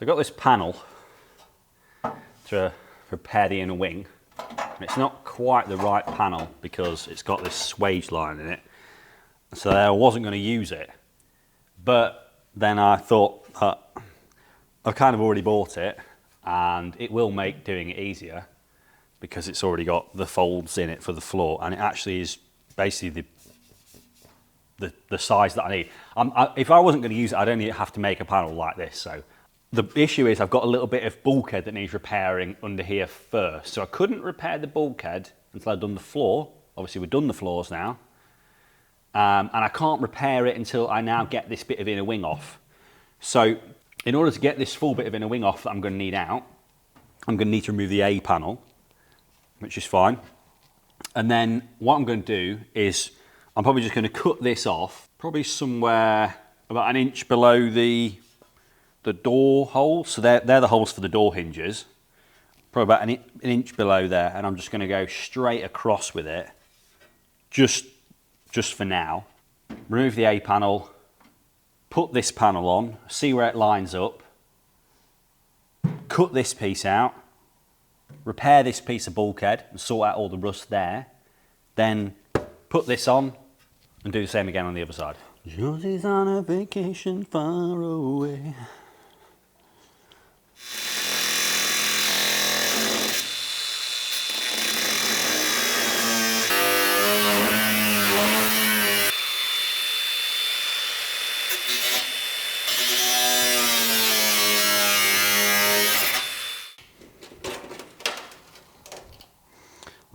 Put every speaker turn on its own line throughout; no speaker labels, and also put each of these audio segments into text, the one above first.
I've got this panel to repair the inner wing. And it's not quite the right panel because it's got this swage line in it. So I wasn't going to use it. But then I thought that I've kind of already bought it and it will make doing it easier because it's already got the folds in it for the floor, and it actually is basically the size that I need. If I wasn't going to use it, I'd only have to make a panel like this. So the issue is I've got a little bit of bulkhead that needs repairing under here first. So I couldn't repair the bulkhead until I'd done the floor. Obviously we've done the floors now. And I can't repair it until I now get this bit of inner wing off. So in order to get this full bit of inner wing off that I'm going to need out, I'm going to need to remove the A panel, which is fine. And then what I'm going to do is I'm probably just going to cut this off, probably somewhere about an inch below the door holes. So they're the holes for the door hinges. Probably about an inch below there, and I'm just going to go straight across with it, just for now. Remove the A panel, put this panel on, see where it lines up, cut this piece out, repair this piece of bulkhead and sort out all the rust there, then put this on and do the same again on the other side. Josie's on a vacation far away.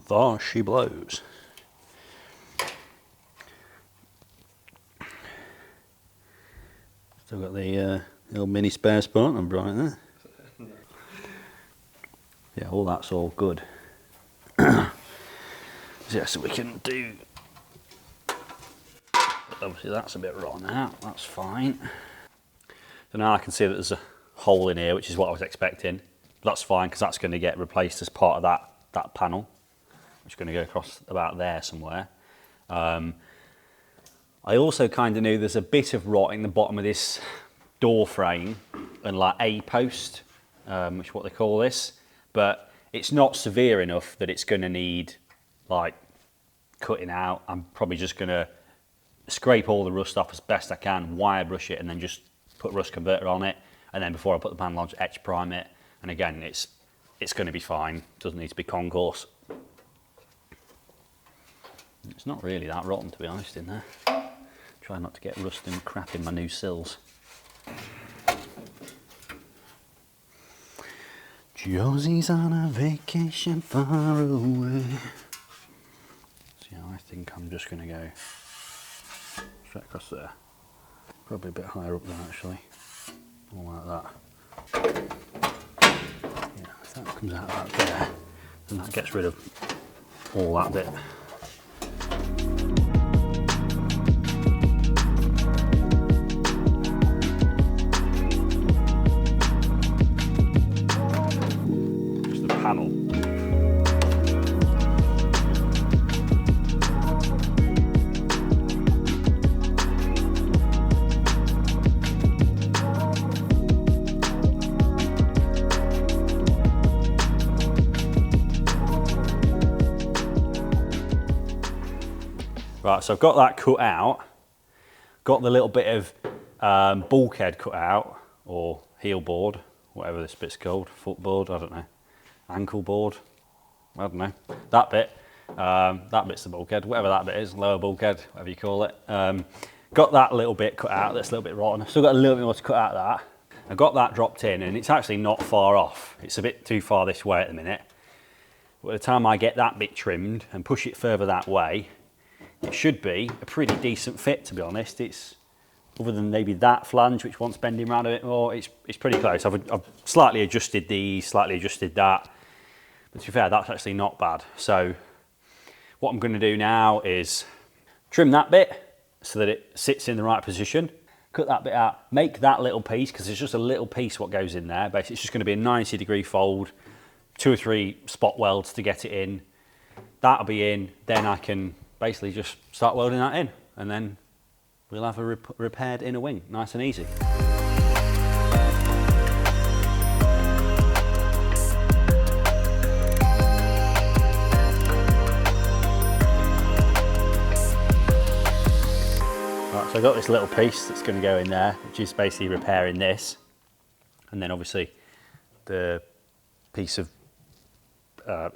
There she blows. Still got the little mini spare spark number right there. Yeah, all that's all good. Yeah, so we can do. Obviously, that's a bit raw now. That's fine. So now I can see that there's a hole in here, which is what I was expecting. That's fine because that's going to get replaced as part of that panel, which is going to go across about there somewhere. I also kind of knew there's a bit of rot in the bottom of this door frame and like A post, which is what they call this, but it's not severe enough that it's going to need like cutting out. I'm probably just going to scrape all the rust off as best I can, wire brush it, and then just put rust converter on it, and then before I put the panel on, just etch prime it. And again, it's going to be fine. Doesn't need to be concourse. It's not really that rotten, to be honest, in there. Try not to get rust and crap in my new sills. Josie's on a vacation far away. So yeah, I think I'm just going to go straight across there. Probably a bit higher up there, actually. All like that. Yeah, if that comes out about there, then that gets rid of all that bit. Panel. Right, so I've got that cut out, got the little bit of bulkhead cut out, or heel board, whatever this bit's called, foot board, I don't know. Ankle board, I don't know, that bit, that bit's the bulkhead, whatever that bit is, lower bulkhead, whatever you call it. Got that little bit cut out, that's a little bit rotten. I've still got a little bit more to cut out of that. I got that dropped in, and it's actually not far off. It's a bit too far this way at the minute. By the time I get that bit trimmed and push it further that way, it should be a pretty decent fit, to be honest. It's, other than maybe that flange, which wants bending around a bit more, it's pretty close. I've slightly adjusted these, slightly adjusted that. But to be fair, that's actually not bad. So what I'm going to do now is trim that bit so that it sits in the right position. Cut that bit out, make that little piece, because it's just a little piece what goes in there. Basically, it's just going to be a 90-degree fold, 2 or 3 spot welds to get it in. That'll be in, then I can basically just start welding that in, and then we'll have a repaired inner wing, nice and easy. So I've got this little piece that's going to go in there, which is basically repairing this. And then obviously the piece of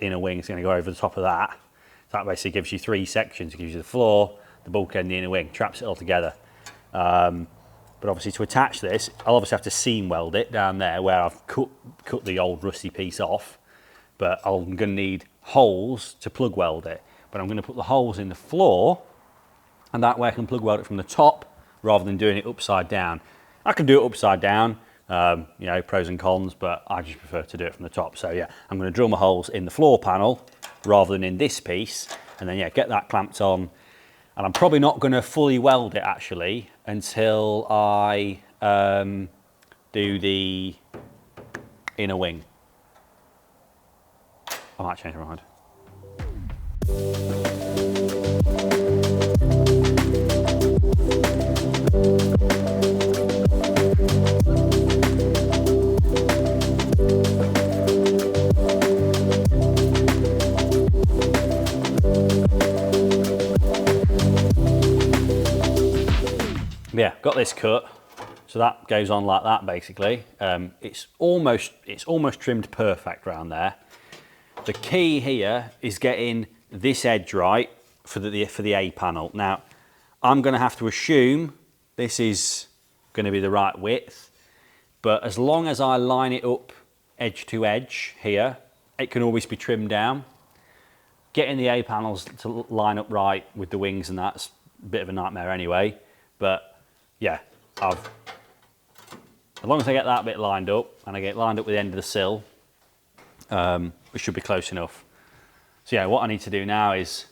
inner wing is going to go over the top of that. So that basically gives you 3 sections. It gives you the floor, the bulkhead and the inner wing, traps it all together. But obviously to attach this, I'll obviously have to seam weld it down there where I've cut the old rusty piece off. But I'm going to need holes to plug weld it. But I'm going to put the holes in the floor, and that way I can plug weld it from the top rather than doing it upside down. I can do it upside down, you know, pros and cons, but I just prefer to do it from the top. So yeah, I'm going to drill my holes in the floor panel rather than in this piece, and then yeah, get that clamped on. And I'm probably not going to fully weld it actually until I do the inner wing. I might change my mind. Yeah, got this cut, so that goes on like that basically. It's almost trimmed perfect around there. The key here is getting this edge right for the A panel. Now, I'm going to have to assume this is going to be the right width, but as long as I line it up edge to edge here, it can always be trimmed down. Getting the A panels to line up right with the wings and that's a bit of a nightmare anyway, but yeah, as long as I get that bit lined up and I get lined up with the end of the sill, it should be close enough. So yeah, what I need to do now is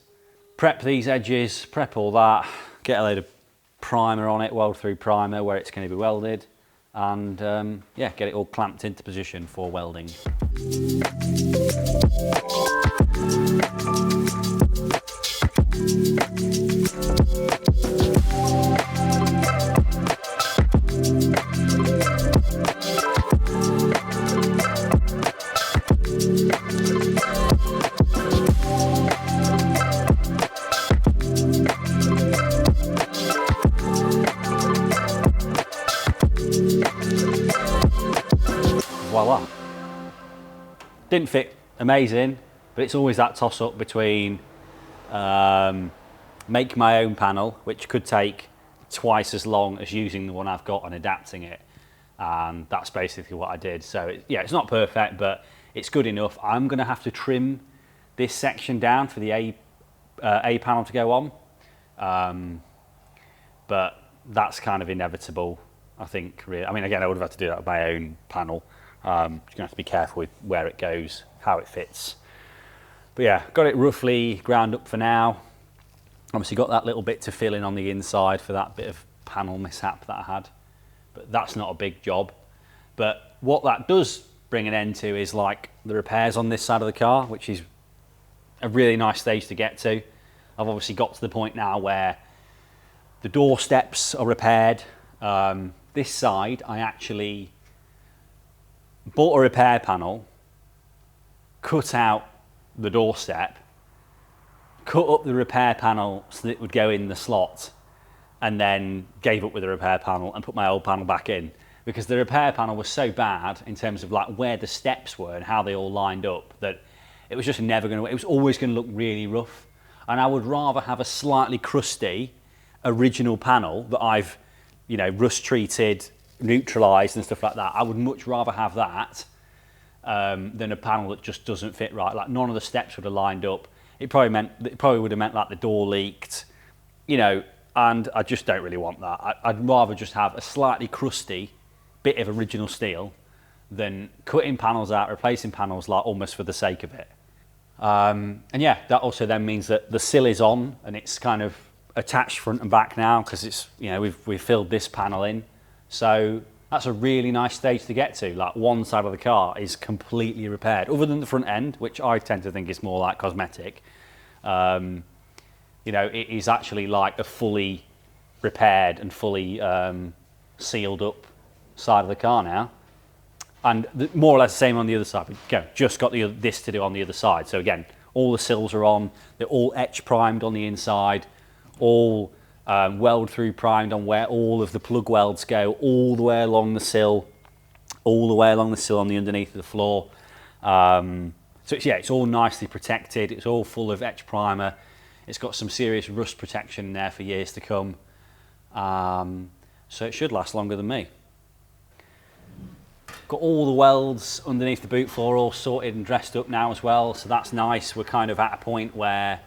prep these edges, prep all that, get a load of primer on it, weld through primer where it's going to be welded, and yeah, get it all clamped into position for welding. Voila. Didn't fit amazing, but it's always that toss up between make my own panel, which could take twice as long as using the one I've got and adapting it, and that's basically what I did. So yeah, it's not perfect, but it's good enough. I'm going to have to trim this section down for the A panel to go on, but that's kind of inevitable, I think. Really, I mean, again, I would have had to do that with my own panel. You're going to have to be careful with where it goes, how it fits. But yeah, got it roughly ground up for now. Obviously got that little bit to fill in on the inside for that bit of panel mishap that I had, but that's not a big job. But what that does bring an end to is like the repairs on this side of the car, which is a really nice stage to get to. I've obviously got to the point now where the door steps are repaired. This side, I actually bought a repair panel, cut out the doorstep, cut up the repair panel so that it would go in the slot, and then gave up with the repair panel and put my old panel back in, because the repair panel was so bad in terms of like where the steps were and how they all lined up that it was just never going to, it was always going to look really rough. And I would rather have a slightly crusty original panel that I've, you know, rust treated, neutralized and stuff like that. I would much rather have that than a panel that just doesn't fit right. Like none of the steps would have lined up. It probably would have meant like the door leaked, you know, and I just don't really want that. I'd rather just have a slightly crusty bit of original steel than cutting panels out, replacing panels like almost for the sake of it. And yeah, that also then means that the sill is on and it's kind of attached front and back now because it's, you know, we've filled this panel in. So that's a really nice stage to get to. Like one side of the car is completely repaired, other than the front end, which I tend to think is more like cosmetic. You know, it is actually like a fully repaired and fully sealed up side of the car now. And more or less the same on the other side. Again, just got this to do on the other side. So again, all the sills are on, they're all etch primed on the inside, all weld through primed on where all of the plug welds go, all the way along the sill, all the way along the sill on the underneath of the floor. So it's all nicely protected. It's all full of etch primer. It's got some serious rust protection in there for years to come. So it should last longer than me. Got all the welds underneath the boot floor all sorted and dressed up now as well, so that's nice. We're kind of at a point where,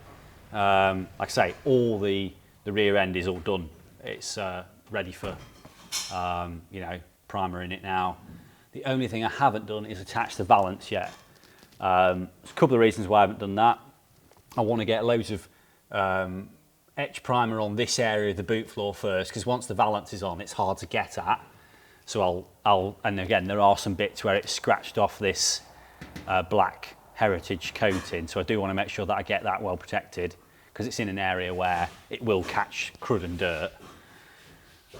like I say, all the rear end is all done. It's ready for, primer in it now. The only thing I haven't done is attach the valance yet. There's a couple of reasons why I haven't done that. I want to get loads of etch primer on this area of the boot floor first, because once the valance is on, it's hard to get at. So and again, there are some bits where it's scratched off this black heritage coating, so I do want to make sure that I get that well protected, because it's in an area where it will catch crud and dirt.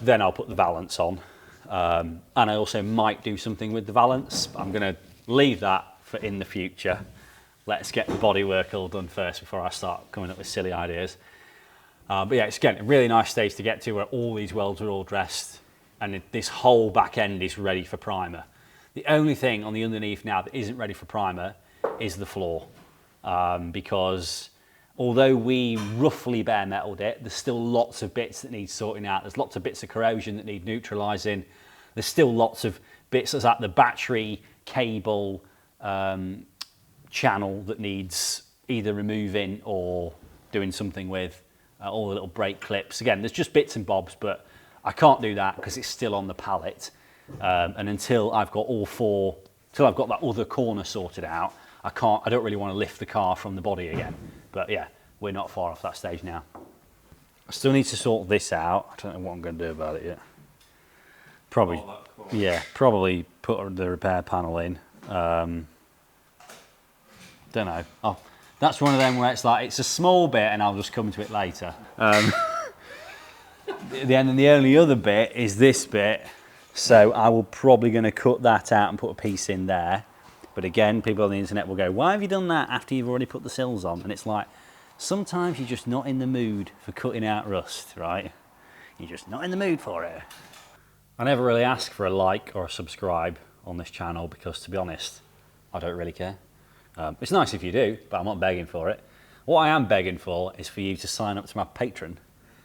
Then I'll put the valance on, and I also might do something with the valance. I'm going to leave that for in the future. Let's get the bodywork all done first before I start coming up with silly ideas. But yeah, it's again a really nice stage to get to where all these welds are all dressed and this whole back end is ready for primer. The only thing on the underneath now that isn't ready for primer is the floor, because although we roughly bare metaled it, there's still lots of bits that need sorting out. There's lots of bits of corrosion that need neutralising. There's still lots of bits that's at the battery cable channel that needs either removing or doing something with. All the little brake clips. Again, there's just bits and bobs, but I can't do that because it's still on the pallet. And until I've got till I've got that other corner sorted out, I don't really want to lift the car from the body again. But yeah, we're not far off that stage now. I still need to sort this out. I don't know what I'm going to do about it yet. Probably put the repair panel in. Don't know. That's one of them where it's like, it's a small bit and I'll just come to it later. Then the only other bit is this bit. So I will probably going to cut that out and put a piece in there. But again, people on the internet will go, why have you done that after you've already put the sills on? And it's like, sometimes you're just not in the mood for cutting out rust, right? You're just not in the mood for it. I never really ask for a like or a subscribe on this channel because, to be honest, I don't really care. It's nice if you do, but I'm not begging for it. What I am begging for is for you to sign up to my Patreon,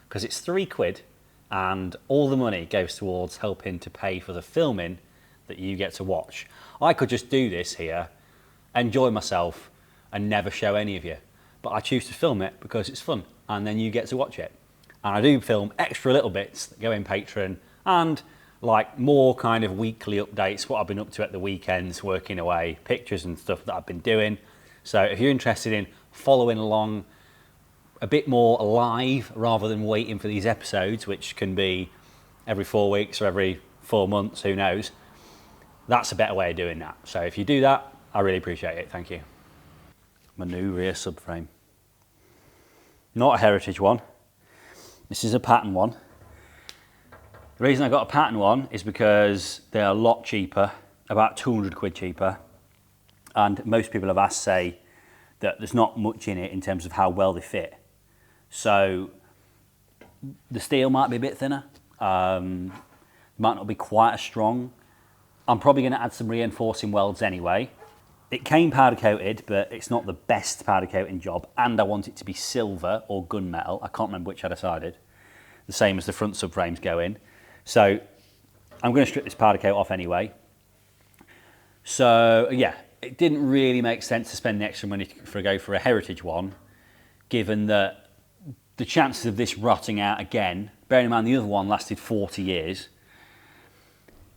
because it's £3 and all the money goes towards helping to pay for the filming that you get to watch. I could just do this here, enjoy myself and never show any of you, but I choose to film it because it's fun and then you get to watch it. And I do film extra little bits that go in Patreon and like more kind of weekly updates, what I've been up to at the weekends, working away, pictures and stuff that I've been doing. So if you're interested in following along a bit more live rather than waiting for these episodes, which can be every 4 weeks or every 4 months, who knows, that's a better way of doing that. So if you do that, I really appreciate it. Thank you. My new rear subframe. Not a heritage one. This is a pattern one. The reason I got a pattern one is because they're a lot cheaper, about 200 quid cheaper. And most people have asked, say, that there's not much in it in terms of how well they fit. So the steel might be a bit thinner, might not be quite as strong. I'm probably going to add some reinforcing welds anyway. It came powder coated, but it's not the best powder coating job, and I want it to be silver or gunmetal. I can't remember which I decided. The same as the front subframes go in. So I'm going to strip this powder coat off anyway. So yeah, it didn't really make sense to spend the extra money for a heritage one, given that the chances of this rotting out again, bearing in mind the other one lasted 40 years,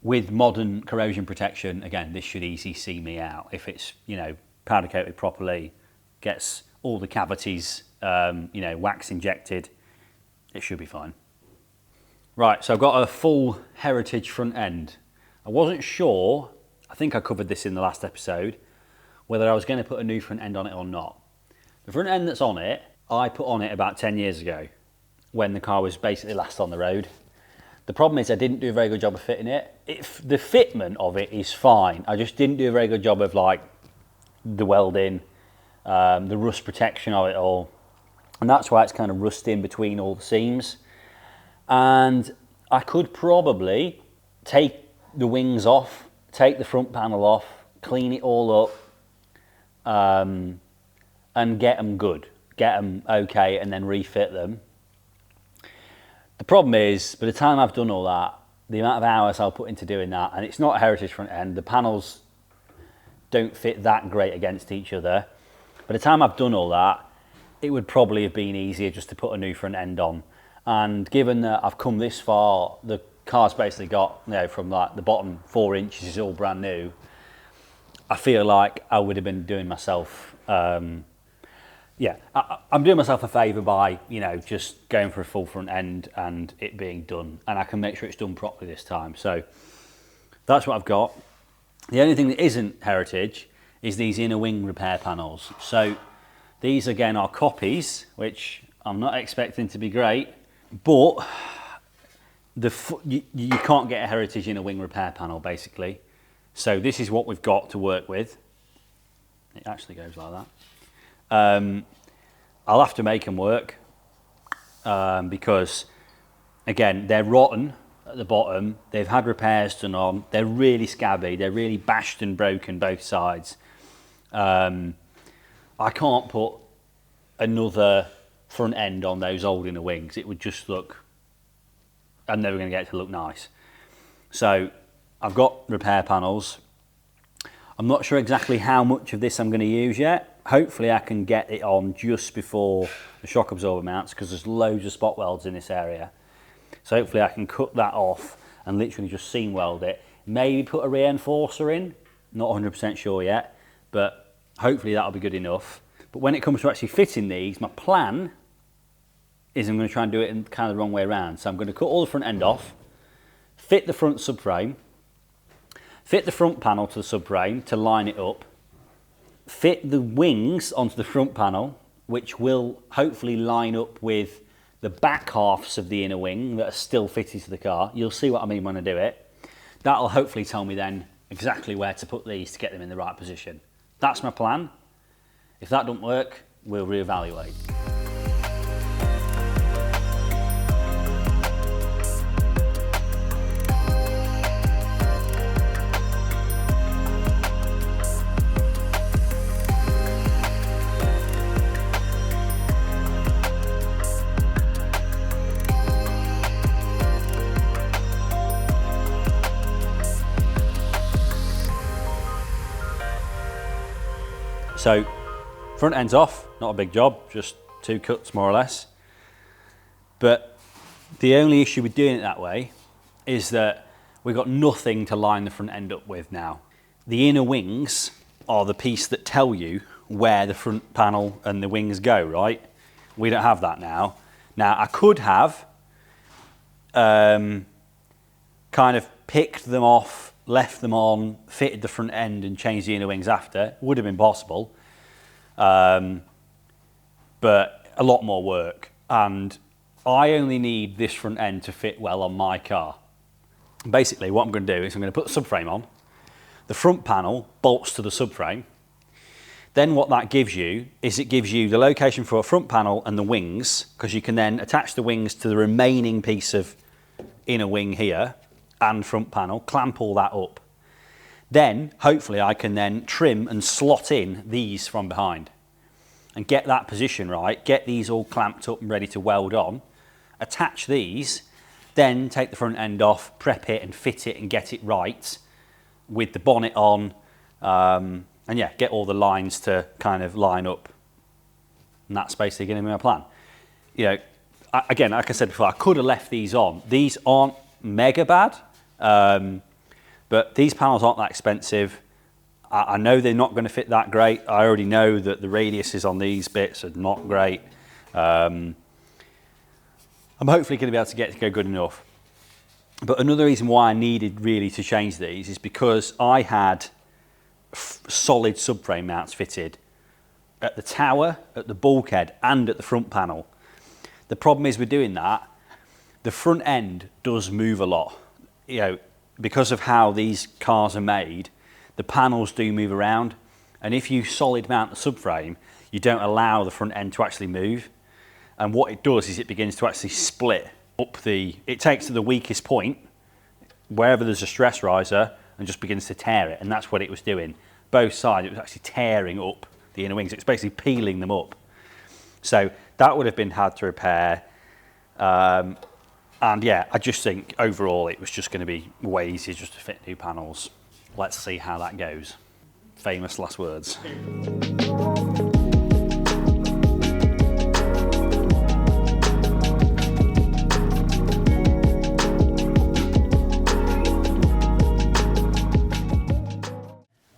with modern corrosion protection, again, this should easily see me out. If it's, powder coated properly, gets all the cavities, wax injected, it should be fine. Right, so I've got a full heritage front end. I wasn't sure, I think I covered this in the last episode, whether I was going to put a new front end on it or not. The front end that's on it, I put on it about 10 years ago, when the car was basically last on the road. The problem is I didn't do a very good job of fitting it. The fitment of it is fine. I just didn't do a very good job of like the welding, the rust protection of it all. And that's why it's kind of rusty in between all the seams. And I could probably take the wings off, take the front panel off, clean it all up, and get them good, get them okay, and then refit them. The problem is, by the time I've done all that, the amount of hours I'll put into doing that, and it's not a heritage front end, the panels don't fit that great against each other. By the time I've done all that, it would probably have been easier just to put a new front end on. And given that I've come this far, the car's basically got, you know, from like the bottom 4 inches is all brand new, I feel like I would have been doing myself, I'm doing myself a favour by, you know, just going for a full front end and it being done. And I can make sure it's done properly this time. So that's what I've got. The only thing that isn't heritage is these inner wing repair panels. So these again are copies, which I'm not expecting to be great, but you can't get a heritage inner wing repair panel basically. So this is what we've got to work with. It actually goes like that. I'll have to make them work because, again, they're rotten at the bottom. They've had repairs done on. They're really scabby. They're really bashed and broken both sides. I can't put another front end on those old inner wings. It would just look, I'm never going to get it to look nice. So I've got repair panels. I'm not sure exactly how much of this I'm going to use yet. Hopefully I can get it on just before the shock absorber mounts because there's loads of spot welds in this area. So hopefully I can cut that off and literally just seam weld it. Maybe put a reinforcer in, not 100% sure yet, but hopefully that'll be good enough. But when it comes to actually fitting these, my plan is I'm going to try and do it in kind of the wrong way around. So I'm going to cut all the front end off, fit the front subframe, fit the front panel to the subframe to line it up, fit the wings onto the front panel, which will hopefully line up with the back halves of the inner wing that are still fitted to the car. You'll see what I mean when I do it. That'll hopefully tell me then exactly where to put these to get them in the right position. That's my plan. If that doesn't work, we'll reevaluate. So front end's off, not a big job, just 2 cuts more or less. But the only issue with doing it that way is that we've got nothing to line the front end up with now. The inner wings are the piece that tell you where the front panel and the wings go, right? We don't have that now. Now I could have kind of picked them off, left them on, fitted the front end and changed the inner wings after. Would have been possible, but a lot more work. And I only need this front end to fit well on my car. Basically what I'm going to do is I'm going to put the subframe on. The front panel bolts to the subframe. Then what that gives you is it gives you the location for a front panel and the wings, because you can then attach the wings to the remaining piece of inner wing here and front panel, clamp all that up. Then hopefully I can then trim and slot in these from behind and get that position right, get these all clamped up and ready to weld on, attach these, then take the front end off, prep it and fit it and get it right with the bonnet on, and yeah, get all the lines to kind of line up. And that's basically going to be my plan. You know, again, like I said before, I could have left these on. These aren't mega bad, but these panels aren't that expensive. I know they're not going to fit that great. I already know that the radiuses on these bits are not great. I'm hopefully going to be able to get to go good enough. But another reason why I needed really to change these is because I had solid subframe mounts fitted at the tower, at the bulkhead and at the front panel. The problem is with doing that, the front end does move a lot. You know, because of how these cars are made, the panels do move around, and if you solid mount the subframe, you don't allow the front end to actually move, and what it does is it begins to actually split it takes to the weakest point, wherever there's a stress riser, and just begins to tear it, and that's what it was doing. Both sides, it was actually tearing up the inner wings. It's basically peeling them up. So that would have been hard to repair. And yeah, I just think overall it was just going to be way easier just to fit new panels. Let's see how that goes. Famous last words.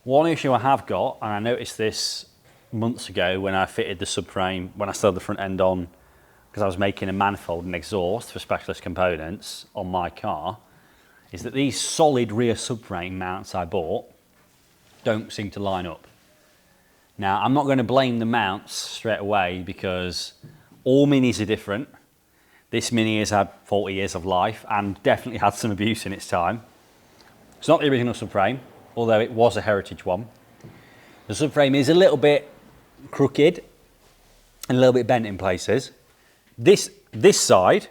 One issue I have got, and I noticed this months ago when I fitted the subframe, when I still had the front end on, because I was making a manifold and exhaust for specialist components on my car, is that these solid rear subframe mounts I bought don't seem to line up. Now, I'm not going to blame the mounts straight away because all Minis are different. This Mini has had 40 years of life and definitely had some abuse in its time. It's not the original subframe, although it was a heritage one. The subframe is a little bit crooked and a little bit bent in places. This side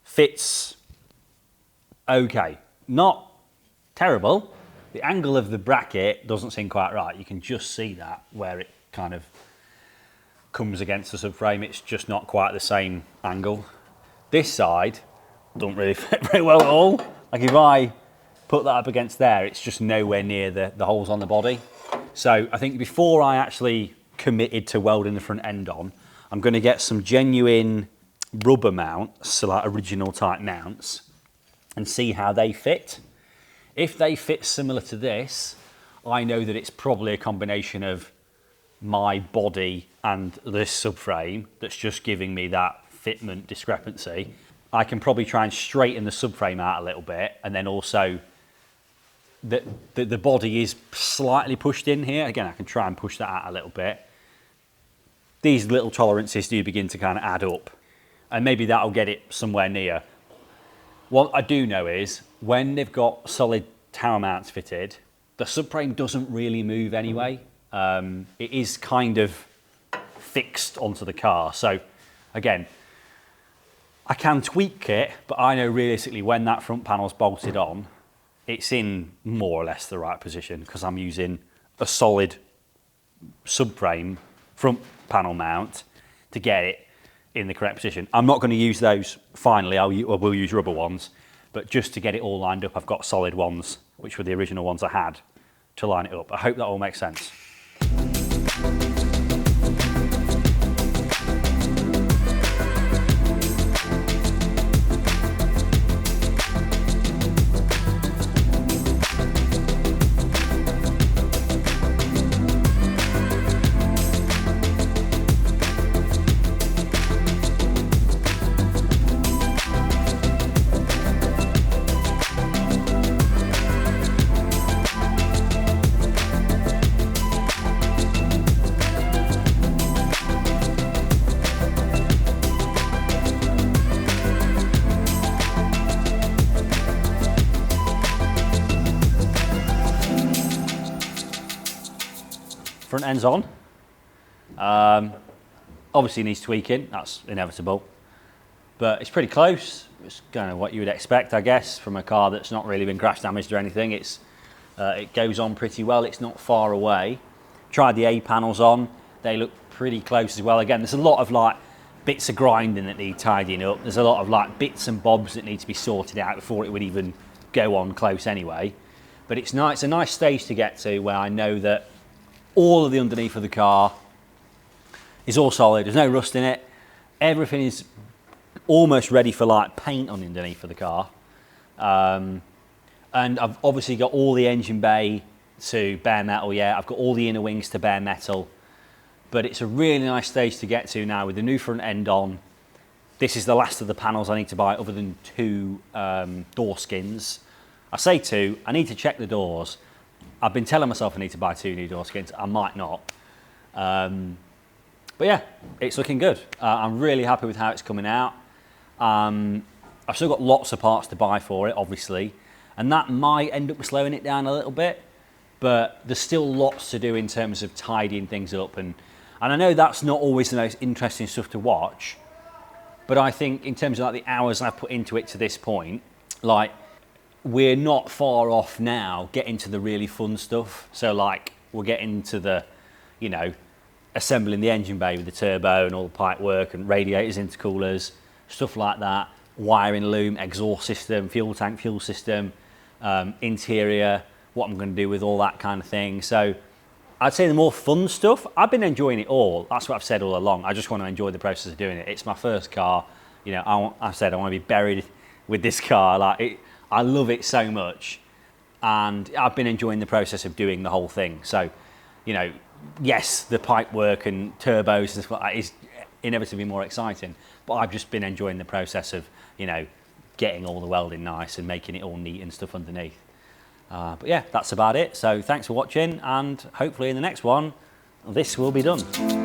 fits okay, not terrible. The angle of the bracket doesn't seem quite right. You can just see that where it kind of comes against the subframe. It's just not quite the same angle. This side doesn't really fit very well at all. Like if I put that up against there, it's just nowhere near the holes on the body. So I think before I actually committed to welding the front end on, I'm going to get some genuine rubber mounts, so like original type mounts, and see how they fit. If they fit similar to this, I know that it's probably a combination of my body and this subframe that's just giving me that fitment discrepancy. I can probably try and straighten the subframe out a little bit, and then also the body is slightly pushed in here. Again, I can try and push that out a little bit. These little tolerances do begin to kind of add up, and maybe that'll get it somewhere near. What I do know is when they've got solid tower mounts fitted, the subframe doesn't really move anyway. It is kind of fixed onto the car. So again, I can tweak it, but I know realistically when that front panel's bolted on, it's in more or less the right position because I'm using a solid subframe front panel mount to get it in the correct position. I'm not going to use those finally, I will use rubber ones, but just to get it all lined up, I've got solid ones, which were the original ones I had, to line it up. I hope that all makes sense. Front end's on. Obviously needs tweaking, that's inevitable, but it's pretty close. It's kind of what you would expect, I guess, from a car that's not really been crash damaged or anything. It goes on pretty well, it's not far away. Tried the A panels on, they look pretty close as well. Again, there's a lot of like bits of grinding that need tidying up. There's a lot of like bits and bobs that need to be sorted out before it would even go on close anyway. But it's nice, it's a nice stage to get to where I know that all of the underneath of the car is all solid, there's no rust in it. Everything is almost ready for like paint on the underneath of the car. And I've obviously got all the engine bay to bare metal yet. I've got all the inner wings to bare metal. But it's a really nice stage to get to now with the new front end on. This is the last of the panels I need to buy other than 2 door skins. I say 2, I need to check the doors. I've been telling myself I need to buy 2 new door skins. I might not. But yeah, it's looking good. I'm really happy with how it's coming out. I've still got lots of parts to buy for it, obviously. And that might end up slowing it down a little bit. But there's still lots to do in terms of tidying things up. And I know that's not always the most interesting stuff to watch. But I think in terms of like the hours I've put into it to this point, like we're not far off now getting to the really fun stuff. So like we're getting to the, you know, assembling the engine bay with the turbo and all the pipe work and radiators, intercoolers, stuff like that, wiring loom, exhaust system, fuel tank, fuel system, interior, what I'm going to do with all that kind of thing. So I'd say the more fun stuff, I've been enjoying it all. That's what I've said all along. I just want to enjoy the process of doing it. It's my first car. You know, I've said I want to be buried with this car. Like I love it so much. And I've been enjoying the process of doing the whole thing. So, you know, yes, the pipe work and turbos and stuff like that is inevitably more exciting. But I've just been enjoying the process of, you know, getting all the welding nice and making it all neat and stuff underneath. But yeah, that's about it. So thanks for watching, and hopefully in the next one, this will be done.